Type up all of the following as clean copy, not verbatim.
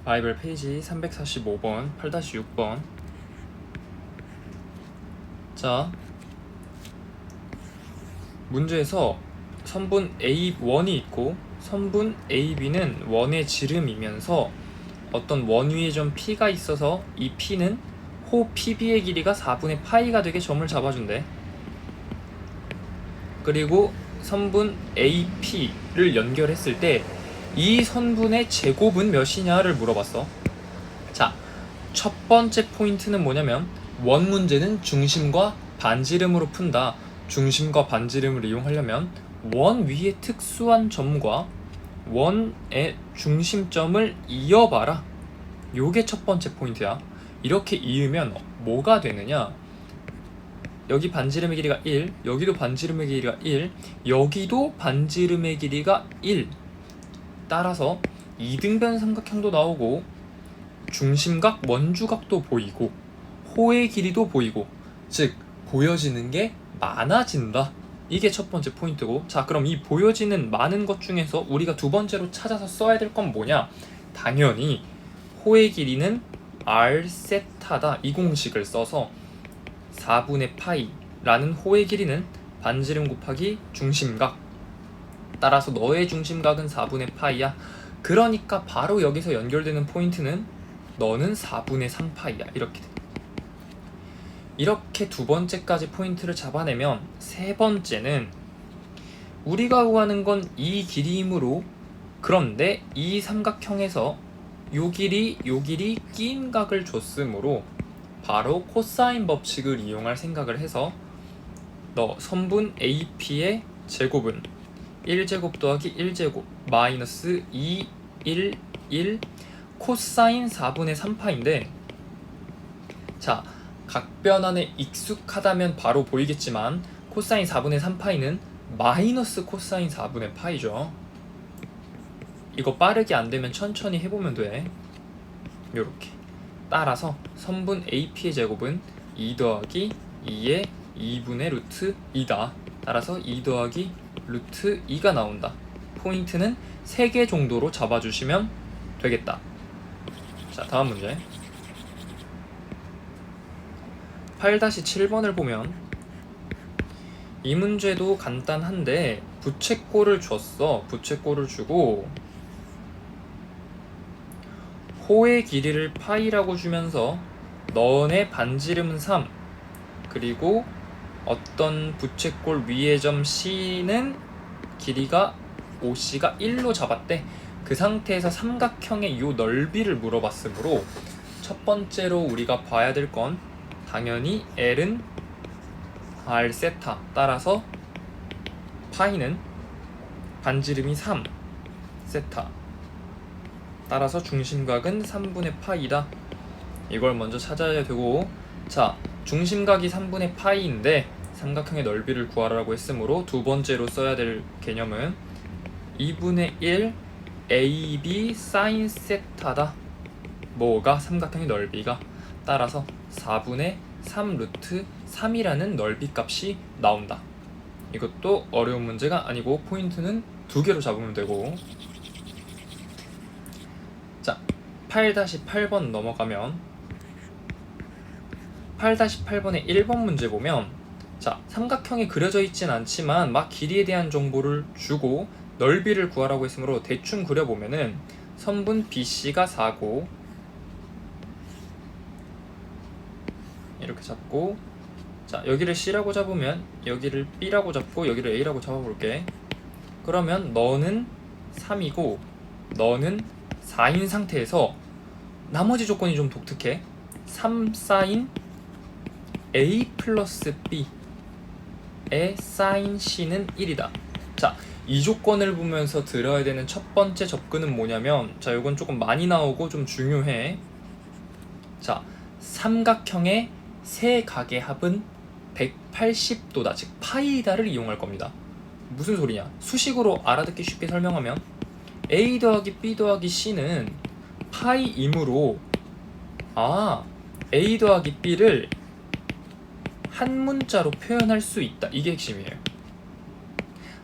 바이블 페이지 345번 8-6번. 자, 문제에서 선분 A1이 있고 선분 AB는 원의 지름이면서 어떤 원 위에 점 P가 있어서 이 P는 호 PB의 길이가 4분의 파이가 되게 점을 잡아준대. 그리고 선분 AP를 연결했을 때 이 선분의 제곱은 몇이냐를 물어봤어. 자, 첫 번째 포인트는 뭐냐면 원 문제는 중심과 반지름으로 푼다. 중심과 반지름을 이용하려면 원 위에 특수한 점과 원의 중심점을 이어봐라. 요게 첫 번째 포인트야. 이렇게 이으면 뭐가 되느냐? 여기 반지름의 길이가 1, 여기도 반지름의 길이가 1, 여기도 반지름의 길이가 1. 따라서 이등변 삼각형도 나오고 중심각, 원주각도 보이고 호의 길이도 보이고, 즉 보여지는 게 많아진다. 이게 첫 번째 포인트고, 자, 그럼 이 보여지는 많은 것 중에서 우리가 두 번째로 찾아서 써야 될 건 뭐냐? 당연히 호의 길이는 r 세타다. 이 공식을 써서 4분의 파이라는 호의 길이는 반지름 곱하기 중심각, 따라서 너의 중심각은 4분의 파이야. 그러니까 바로 여기서 연결되는 포인트는 너는 4분의 3파이야. 이렇게 돼. 이렇게 두 번째까지 포인트를 잡아내면 세 번째는 우리가 구하는 건 이 길이이므로, 그런데 이 삼각형에서 요 길이 끼인 각을 줬으므로 바로 코사인 법칙을 이용할 생각을 해서 너 선분 AP의 제곱은 1제곱 더하기 1제곱 마이너스 2, 1, 1 코사인 4분의 3파인데, 자, 각변환에 익숙하다면 바로 보이겠지만 코사인 4분의 3파이는 마이너스 코사인 4분의 파이죠. 이거 빠르게 안되면 천천히 해보면 돼. 요렇게. 따라서 선분 AP의 제곱은 2 더하기 2의 2분의 루트 2다. 따라서 2 더하기 루트 2가 나온다. 포인트는 3개 정도로 잡아주시면 되겠다. 자, 다음 문제 8-7번을 보면 이 문제도 간단한데 부채꼴을 줬어. 부채꼴을 주고 호의 길이를 파이라고 주면서 너네 반지름은 3, 그리고 어떤 부채꼴 위의 점 C는 길이가 OC가 1로 잡았대. 그 상태에서 삼각형의 요 넓이를 물어봤으므로 첫 번째로 우리가 봐야 될 건 당연히 L은 R 세타, 따라서 파이는 반지름이 3 세타, 따라서 중심각은 3분의 파이다. 이걸 먼저 찾아야 되고, 자, 중심각이 3분의 파이인데 삼각형의 넓이를 구하라고 했으므로 두 번째로 써야 될 개념은 2분의 1 AB 사인 세타다. 뭐가? 삼각형의 넓이가. 따라서 4분의 3 루트 3이라는 넓이 값이 나온다. 이것도 어려운 문제가 아니고 포인트는 두 개로 잡으면 되고, 자, 8-8번 넘어가면 8-8번의 1번 문제 보면, 자, 삼각형이 그려져 있진 않지만 막 길이에 대한 정보를 주고 넓이를 구하라고 했으므로 대충 그려보면은 선분 BC가 4고 이렇게 잡고, 자, 여기를 C라고 잡으면 여기를 B라고 잡고 여기를 A라고 잡아볼게. 그러면 너는 3이고 너는 4인 상태에서 나머지 조건이 좀 독특해. 3 사인 A 플러스 B의 사인 C는 1이다. 자, 이 조건을 보면서 들어야 되는 첫 번째 접근은 뭐냐면, 자, 이건 조금 많이 나오고 좀 중요해. 자, 삼각형의 세 각의 합은 180도다. 즉 파이다를 이용할 겁니다. 무슨 소리냐? 수식으로 알아듣기 쉽게 설명하면 A 더하기 B 더하기 C는 파이이므로, A 더하기 B를 한 문자로 표현할 수 있다. 이게 핵심이에요.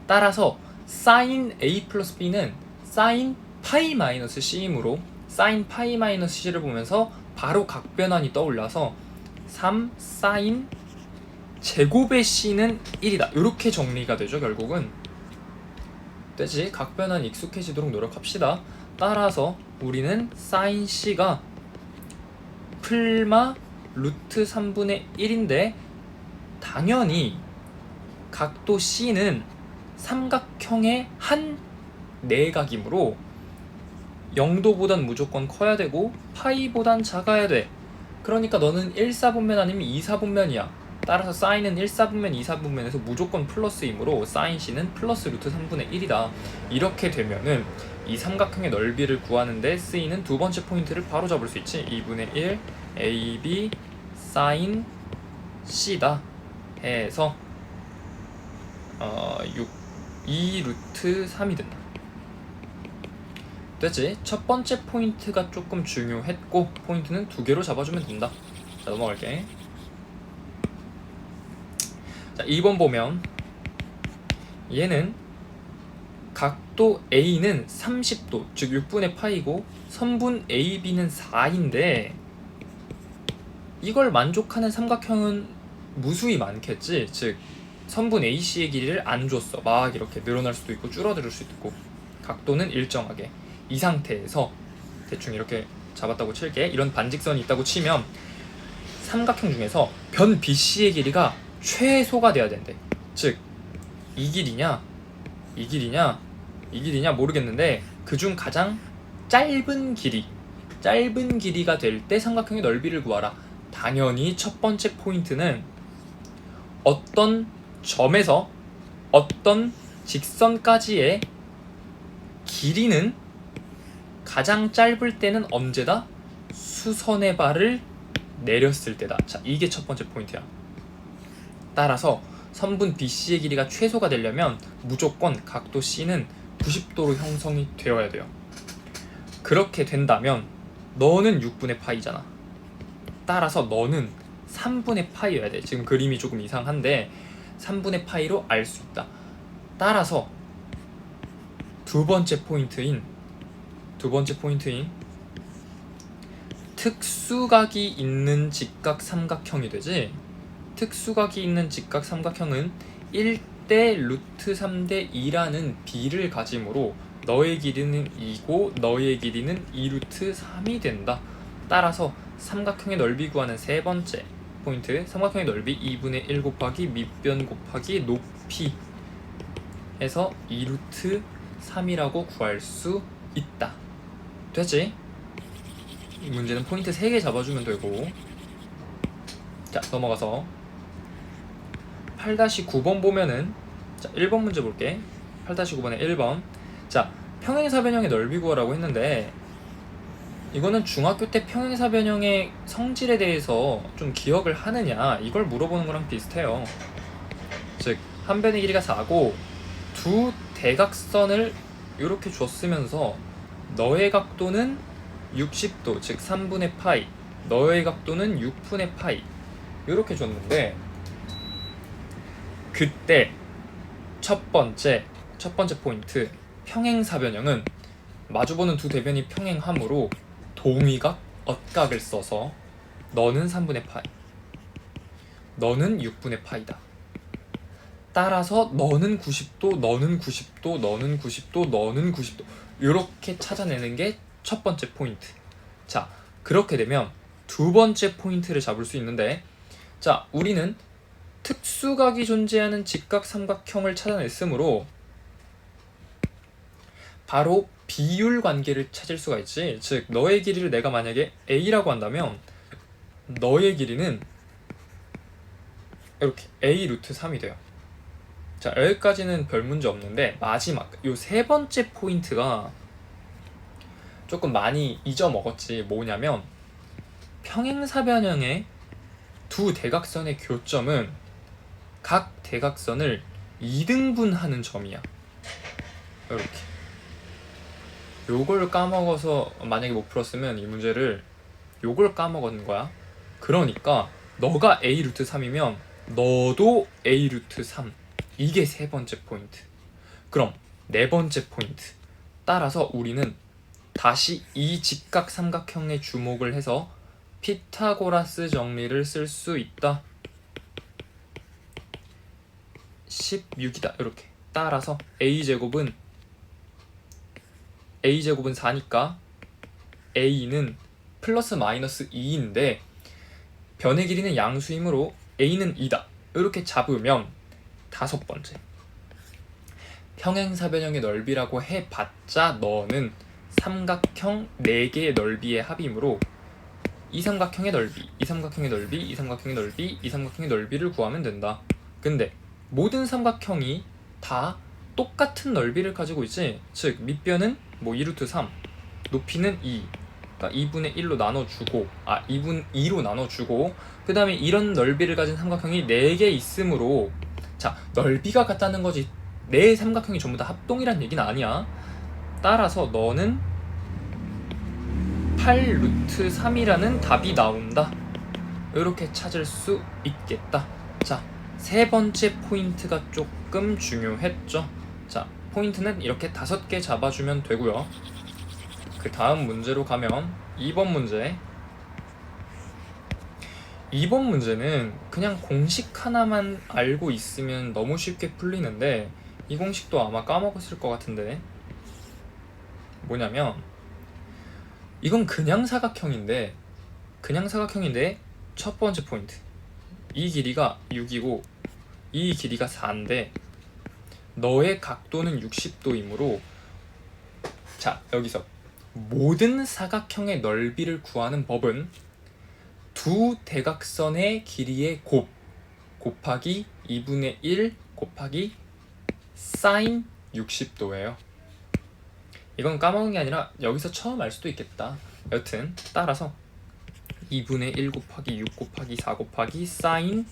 따라서 sin A 플러스 B는 sin 파이 마이너스 C이므로 사인 파이 마이너스 c를 보면서 바로 각변환이 떠올라서 3 사인 제곱의 c는 1이다. 이렇게 정리가 되죠. 결국은 되지. 각변환 익숙해지도록 노력합시다. 따라서 우리는 사인 c가 풀마 루트 3분의 1인데 당연히 각도 c는 삼각형의 한 내각이므로 0도보단 무조건 커야 되고 파이보단 작아야 돼. 그러니까 너는 1사분면 아니면 2사분면이야. 따라서 사인은 1사분면, 2사분면에서 무조건 플러스이므로 사인 c는 플러스 루트 3분의 1이다. 이렇게 되면은 이 삼각형의 넓이를 구하는데 쓰이는 두 번째 포인트를 바로 잡을 수 있지. 2분의 1 AB 사인 C다 해서 2 루트 3이 된다. 됐지? 첫 번째 포인트가 조금 중요했고 포인트는 두 개로 잡아주면 된다. 자, 넘어갈게. 자, 2번 보면 얘는 각도 A는 30도, 즉 6분의 파이고 선분 AB는 4인데 이걸 만족하는 삼각형은 무수히 많겠지. 즉 선분 AC의 길이를 안 줬어. 막 이렇게 늘어날 수도 있고 줄어들 수도 있고 각도는 일정하게. 이 상태에서 대충 이렇게 잡았다고 칠게. 이런 반직선이 있다고 치면 삼각형 중에서 변 BC의 길이가 최소가 돼야 된대. 즉 이 길이냐 이 길이냐 이 길이냐 모르겠는데 그중 가장 짧은 길이가 될 때 삼각형의 넓이를 구하라. 당연히 첫 번째 포인트는 어떤 점에서 어떤 직선까지의 길이는 가장 짧을 때는 언제다? 수선의 발을 내렸을 때다. 자, 이게 첫 번째 포인트야. 따라서 선분 BC의 길이가 최소가 되려면 무조건 각도 C는 90도로 형성이 되어야 돼요. 그렇게 된다면 너는 6분의 파이잖아. 따라서 너는 3분의 파이여야 돼. 지금 그림이 조금 이상한데 3분의 파이로 알 수 있다. 따라서 두 번째 포인트인 특수각이 있는 직각 삼각형이 되지. 특수각이 있는 직각 삼각형은 1대 루트 3대 2라는 비를 가지므로 너의 길이는 2고 너의 길이는 2 루트 3이 된다. 따라서 삼각형의 넓이 구하는 세 번째 포인트, 삼각형의 넓이 2분의 1 곱하기 밑변 곱하기 높이 해서 2 루트 3이라고 구할 수 있다. 됐지? 이 문제는 포인트 3개 잡아주면 되고. 자, 넘어가서 8-9번 보면은, 자, 1번 문제 볼게. 8-9번에 1번. 자, 평행사변형의 넓이 구하라고 했는데 이거는 중학교 때 평행사변형의 성질에 대해서 좀 기억을 하느냐 이걸 물어보는 거랑 비슷해요. 즉 한 변의 길이가 4고 두 대각선을 이렇게 줬으면서 너의 각도는 60도 즉 3분의 파이, 너의 각도는 6분의 파이 이렇게 줬는데 그때 첫 번째 포인트 평행사변형은 마주보는 두 대변이 평행하므로 동위각 엇각을 써서 너는 3분의 파이, 너는 6분의 파이다. 따라서 너는 90도, 너는 90도, 너는 90도, 너는 90도 이렇게 찾아내는 게 첫 번째 포인트. 자, 그렇게 되면 두 번째 포인트를 잡을 수 있는데, 자, 우리는 특수각이 존재하는 직각 삼각형을 찾아냈으므로 바로 비율 관계를 찾을 수가 있지. 즉 너의 길이를 내가 만약에 A라고 한다면 너의 길이는 이렇게 A 루트 3이 돼요. 자, 여기까지는 별 문제 없는데 마지막 요 세 번째 포인트가 조금 많이 잊어먹었지. 뭐냐면 평행사변형의 두 대각선의 교점은 각 대각선을 2등분하는 점이야. 이렇게 요걸 까먹어서 만약에 못 풀었으면 이 문제를 요걸 까먹은 거야. 그러니까 너가 A 루트 3이면 너도 A 루트 3. 이게 세 번째 포인트. 그럼 네 번째 포인트. 따라서 우리는 다시 이 직각 삼각형에 주목을 해서 피타고라스 정리를 쓸 수 있다. 16이다. 이렇게. 따라서 a제곱은 4니까 a는 플러스 마이너스 2인데 변의 길이는 양수이므로 a는 2다. 이렇게 잡으면 다섯 번째. 평행사변형의 넓이라고 해봤자 너는 삼각형 4개의 넓이의 합이므로 이 삼각형의 넓이, 이 삼각형의 넓이, 이 삼각형의 넓이, 이 삼각형의 넓이를 구하면 된다. 근데 모든 삼각형이 다 똑같은 넓이를 가지고 있지. 즉 밑변은 뭐 2루트 3, 높이는 2, 그러니까 2분의 1로 나눠주고 2분 2로 나눠주고 그 다음에 이런 넓이를 가진 삼각형이 4개 있으므로 자 넓이가 같다는 거지 내 삼각형이 전부 다 합동이란 얘기는 아니야. 따라서 너는 8루트 3이라는 답이 나온다. 이렇게 찾을 수 있겠다. 자, 세 번째 포인트가 조금 중요했죠. 자, 포인트는 이렇게 5개 잡아주면 되고요. 그 다음 문제로 가면 2번 문제. 2번 문제는 그냥 공식 하나만 알고 있으면 너무 쉽게 풀리는데 이 공식도 아마 까먹었을 것 같은데 뭐냐면 이건 그냥 사각형인데 첫 번째 포인트 이 길이가 6이고 이 길이가 4인데 너의 각도는 60도이므로 자 여기서 모든 사각형의 넓이를 구하는 법은 두 대각선의 길이의 곱하기 2분의 1 곱하기 사인 60도예요. 이건 까먹은 게 아니라 여기서 처음 알 수도 있겠다. 여튼 따라서 2분의 1 곱하기 6 곱하기 4 곱하기 사인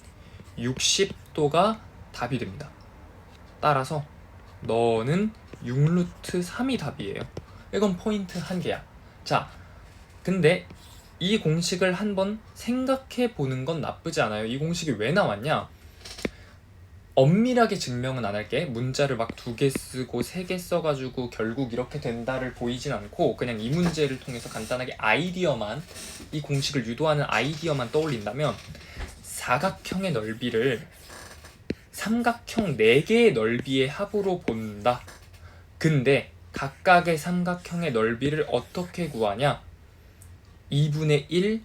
60도가 답이 됩니다. 따라서 너는 6루트 3이 답이에요. 이건 포인트 한 개야. 자, 근데 이 공식을 한번 생각해 보는 건 나쁘지 않아요. 이 공식이 왜 나왔냐? 엄밀하게 증명은 안 할게. 문자를 막 2개 쓰고 3개 써가지고 결국 이렇게 된다를 보이진 않고 그냥 이 문제를 통해서 간단하게 아이디어만 이 공식을 유도하는 아이디어만 떠올린다면 사각형의 넓이를 삼각형 4개의 넓이의 합으로 본다. 근데 각각의 삼각형의 넓이를 어떻게 구하냐? 2분의 1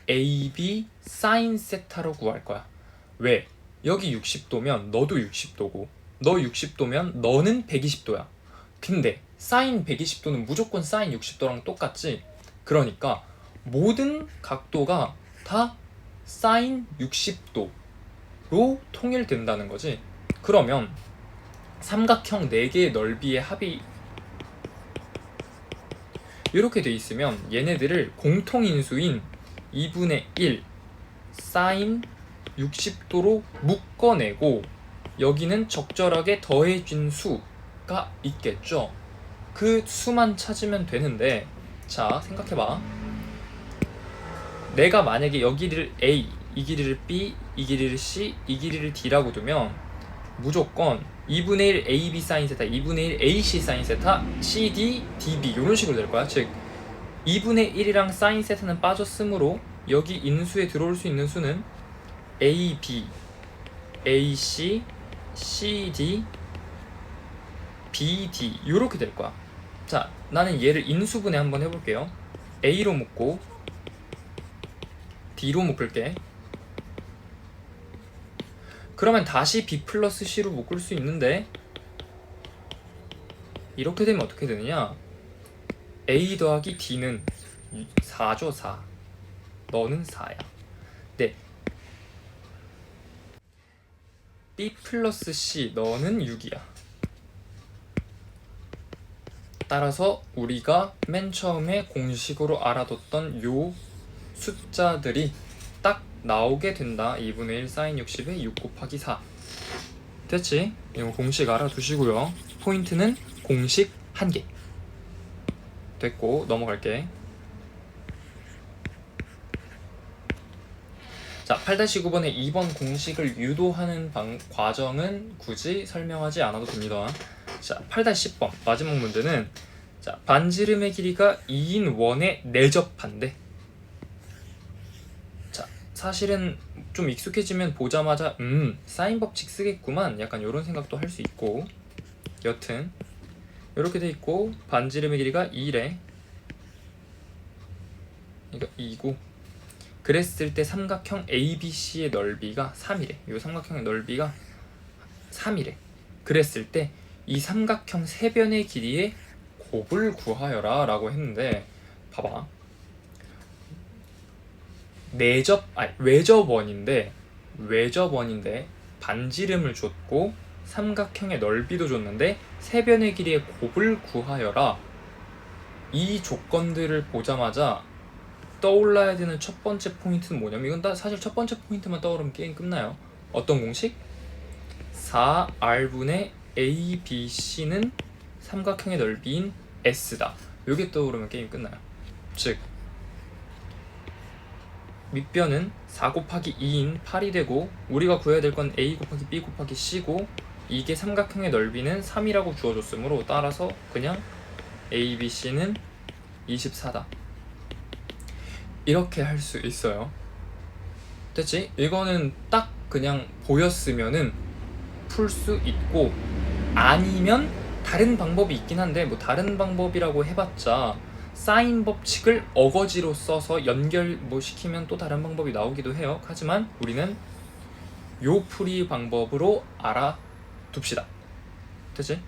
AB 사인 세타로 구할 거야. 왜? 여기 60도면 너도 60도고 너 60도면 너는 120도야. 근데 사인 120도는 무조건 사인 60도랑 똑같지. 그러니까 모든 각도가 다 사인 60도로 통일된다는 거지. 그러면 삼각형 4개의 넓이의 합이 이렇게 돼 있으면 얘네들을 공통인수인 2분의 1 사인 60도로 묶어내고 여기는 적절하게 더해진 수가 있겠죠. 그 수만 찾으면 되는데 자 생각해봐. 내가 만약에 여기를 A, 이 길이를 B, 이 길이를 C, 이 길이를 D라고 두면 무조건 2분의 1 AB 사인 세타, 2분의 1 AC 사인 세타, CD, DB 이런 식으로 될 거야. 즉 2분의 1이랑 사인 세타는 빠졌으므로 여기 인수에 들어올 수 있는 수는 AB, AC, CD, BD 이렇게 될 거야. 자, 나는 얘를 인수분해 한번 해볼게요. A로 묶고 D로 묶을게. 그러면 다시 B 플러스 C로 묶을 수 있는데 이렇게 되면 어떻게 되느냐? A 더하기 D는 4죠. 4. 너는 4야. 네. B 플러스 C 너는 6이야. 따라서 우리가 맨 처음에 공식으로 알아뒀던 요 숫자들이 딱 나오게 된다. 2분의 1 사인 60에 6 곱하기 4 됐지? 이거 공식 알아두시고요. 포인트는 공식 1개 됐고 넘어갈게. 자 8-9번의 2번 공식을 유도하는 과정은 굳이 설명하지 않아도 됩니다. 자 8-10번 마지막 문제는 자, 반지름의 길이가 2인 원에 내접한데, 자, 사실은 좀 익숙해지면 보자마자 사인 법칙 쓰겠구만 약간 이런 생각도 할 수 있고, 여튼 이렇게 돼 있고 반지름의 길이가 2래, 그러니까 2고, 그랬을 때 삼각형 ABC의 넓이가 3이래. 이 삼각형의 넓이가 3이래. 그랬을 때 이 삼각형 세 변의 길이의 곱을 구하여라 라고 했는데, 봐봐, 외접원인데 반지름을 줬고 삼각형의 넓이도 줬는데 세 변의 길이의 곱을 구하여라. 이 조건들을 보자마자 떠올라야 되는 첫 번째 포인트는 뭐냐면, 이건 사실 첫 번째 포인트만 떠오르면 게임 끝나요. 어떤 공식? 4R분의 ABC는 삼각형의 넓이인 S다. 요게 떠오르면 게임 끝나요. 즉 밑변은 4 곱하기 2인 8이 되고, 우리가 구해야 될 건 A 곱하기 B 곱하기 C고, 이게 삼각형의 넓이는 3이라고 주어졌으므로 따라서 그냥 ABC는 24다. 이렇게 할 수 있어요. 됐지? 이거는 딱 그냥 보였으면은 풀 수 있고, 아니면 다른 방법이 있긴 한데, 뭐 다른 방법이라고 해봤자 사인 법칙을 어거지로 써서 연결 뭐 시키면 또 다른 방법이 나오기도 해요. 하지만 우리는 요 풀이 방법으로 알아둡시다. 됐지?